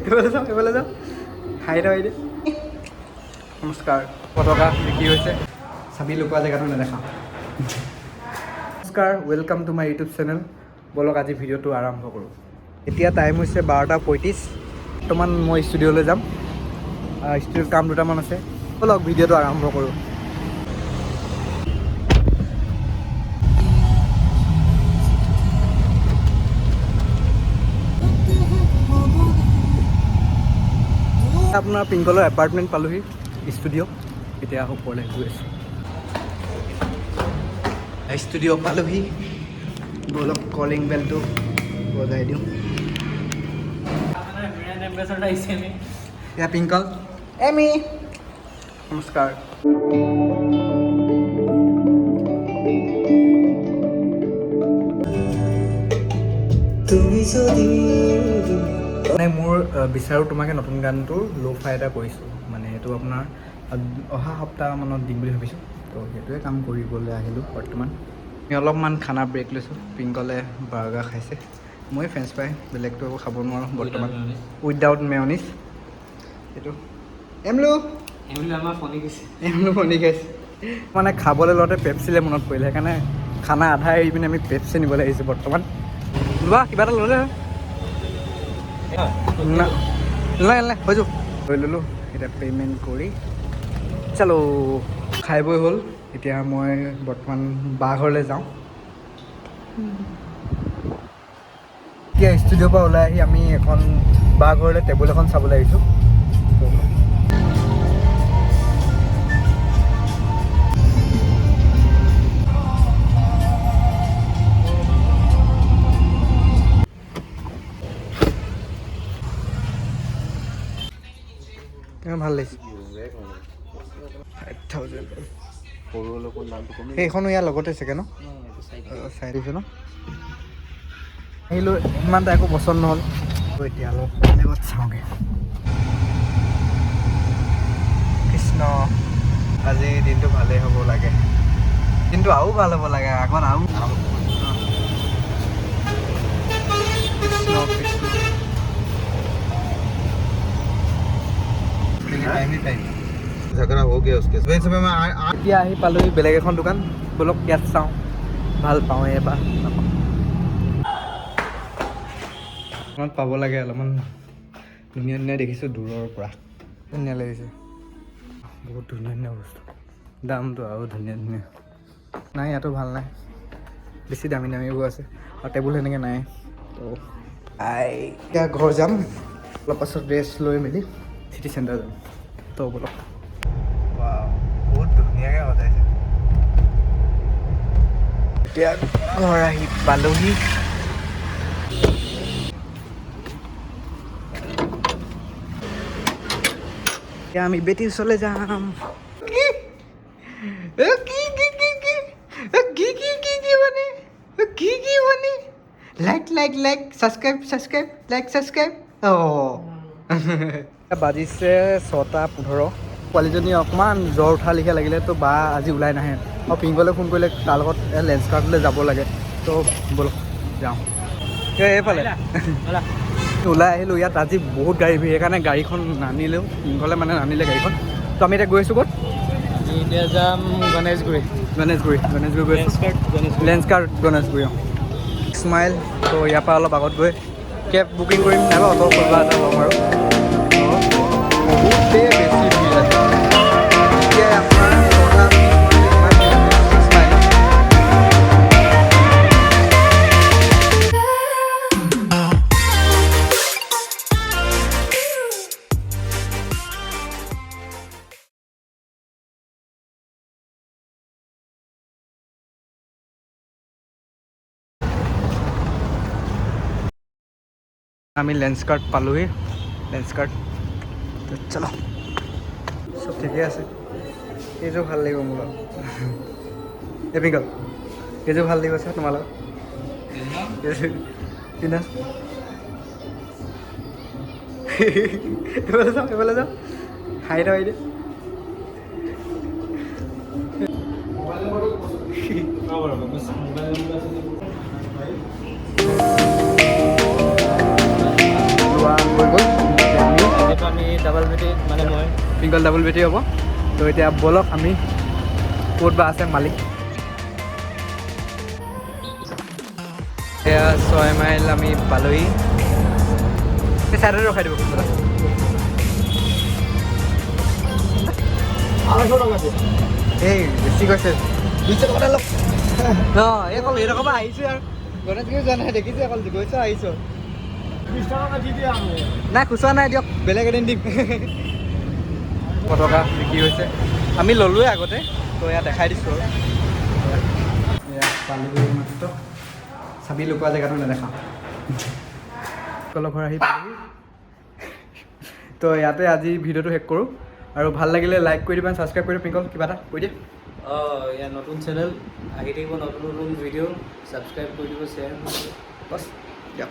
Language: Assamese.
এইফালে যাওঁ হাই হাই দে নমস্কাৰ পতাকা বিক্ৰী হৈছে চাবি লুকুৱা জেগাটো নেদেখাওঁ নমস্কাৰ welcome to my YouTube channel বলক আজি ভিডিঅ'টো আৰম্ভ কৰোঁ এতিয়া টাইম হৈছে 12:35 বৰ্তমান মই ষ্টুডিঅ'লৈ যাম ষ্টুডিঅ'ত কাম দুটামান আছে বলক ভিডিঅ'টো আৰম্ভ কৰোঁ আপোনাৰ পিংকলৰ এপাৰ্টমেণ্ট পালোহি ষ্টুডিঅ' এতিয়া ওপৰলৈ গৈ আছোঁ ষ্টুডিঅ' পালোহি বলক কলিং বেলটো বজাই দিওঁ এয়া পিংকল এমি নমস্কাৰ মানে মোৰ বিচাৰোঁ তোমাকে নতুন গানটোৰ ল' ফাই এটা কৰিছোঁ মানে এইটো আপোনাৰ অহা সপ্তাহমানত দিম বুলি ভাবিছোঁ তো সেইটোৱে কাম কৰিবলৈ আহিলোঁ বৰ্তমান আমি অলপমান খানা ব্ৰেক লৈছোঁ পিংকলে বাৰ্গাৰ খাইছে মই ফ্ৰেঞ্চ ফ্ৰাই বেলেগটো খাব নোৱাৰোঁ বৰ্তমান উইদাউট মেয়নিজ এইটো এমলু আমাৰ ফণী খাইছে মানে খাবলৈ লওঁতে পেপচিলে মনত পৰিলে সেইকাৰণে খানা আধা এৰি পিনে আমি পেপচি নিবলৈ আহিছোঁ বৰ্তমান লোৱা কিবা এটা ল'লে নাই হৈ যাওঁ লৈ ল'লোঁ এতিয়া পে'মেণ্ট কৰি চালো খাই বৈ হ'ল এতিয়া মই বৰ্তমান বা ঘৰলৈ যাওঁ এতিয়া ষ্টুডিঅ'ৰ পৰা ওলাই আহি আমি এখন বা ঘৰলৈ টেবুল এখন চাবলৈ আহিছোঁ ভাল লাগিছে 5,000 সেইখনো ইয়াৰ লগতে চাগে ন চাই দিছোঁ ন আহিলোঁ ইমান এটা একো পচন্দ নহ'ল এতিয়া অলপ বেলেগত চাওঁগৈ কৃষ্ণ আজি দিনটো ভালেই হ'ব লাগে কিন্তু আৰু ভাল হ'ব লাগে আগত আৰু কৃষ্ণ কৃষ্ণ झगड़ा हो गया उसके सुबह सुबह मैं এতিয়া আহি পালোহি বেলেগ এখন দোকান বলক ইয়াত চাওঁ ভাল পাওঁ এবাৰ নাপাওঁ পাব লাগে অলপমান ধুনীয়া ধুনীয়া দেখিছোঁ দূৰৰ পৰা ধুনীয়া লাগিছে বহুত ধুনীয়া ধুনীয়া বস্তু দামটো আৰু ধুনীয়া ধুনীয়া নাই ইয়াতো ভাল নাই বেছি দামী দামীবোৰ আছে আৰু টেবুল সেনেকৈ নাই তো এতিয়া ঘৰ যাম অলপ পাছত ৰেষ্ট লৈ মেলি চিটি চেণ্টাৰ যাম তো বলক বহুত ধুনীয়াকৈ সজাইছে এতিয়া ঘৰ আহি পালোহি এতিয়া আমি বেটিৰ ওচৰলৈ যাম লাইক ছাবস্ক্ৰাইব বাজিছে 6:15 পোৱালীজনী অকণমান জ্বৰ উঠা লিখা লাগিলে তো বা আজি ওলাই নাহে আৰু পিংকলে ফোন কৰিলে তাৰ লগত লেন্স কাৰ্টলৈ যাব লাগে তো ব'লক যাওঁ এইফালে ওলাই আহিলোঁ ইয়াত আজি বহুত গাড়ী ভিৰ সেইকাৰণে গাড়ীখন নানিলেও পিংকলে মানে নানিলে গাড়ীখন তো আমি এতিয়া গৈ আছোঁ ক'ত এতিয়া যাম গণেশগুৰি গৈ আছোঁ লেন্স কাৰ্ট গণেশগুৰি স্মাইল তো ইয়াৰ পৰা অলপ আগত গৈ কেব বুকিং কৰিম নাইবা অটো কিবা এটা ল'ম আৰু বহুতেই বেছি ভিৰ আছে এতিয়া আপোনাৰ আমি লেন্স কাৰ্ট পালোহি লেন্স কাৰ্ট চলো চব ঠিকে আছে এইযোৰ ভাল লাগিব মোৰ লগত এপিংকল এইযোৰ ভাল লাগিব আছে তোমাৰ লগত পিন্ধা এইফালে যাওঁ হাই হাই দে লোৱা হৈ গ'ল ডাবল বেটি মানে মই পিংকল ডাবল বেটি হ'ব তো এতিয়া ব'লক আমি ক'ত বা আছে মালিক এয়া 6 মাইল আমি পালোহি এই চাইডতে ৰখাই দিব কিবা এই বেছি কৈছে 20 টকা অলপ অঁ এই অকল এই ৰকম আহিছোঁ আৰু গণেশগুৰি যোৱা নাই দেখিছোঁ অকল গৈছোঁ আহিছোঁ 20 টকা দি দিয়া নাই খুচুৰা নাই দিয়ক বেলেগ এদিন দিম পটকা বিক্ৰী হৈছে আমি ল'লোৱে আগতে তো এয়া দেখাই দিছোঁ আৰু এয়া পালোহি মাত্ৰ চাবি লুকুৱা জেগাটো নেদেখাওঁ ঘৰ আহি পালোহি তো ইয়াতে আজি ভিডিঅ'টো শেষ কৰোঁ আৰু ভাল লাগিলে লাইক কৰি দিবা ছাবস্ক্ৰাইব কৰি পিংকল কিবা এটা কৈ দিয়ে ইয়াৰ নতুন চেনেল আহি থাকিব নতুন নতুন ভিডিঅ' ছাবস্ক্ৰাইব কৰি দিব শ্বেয়াৰ কৰি দিব বছ দিয়ক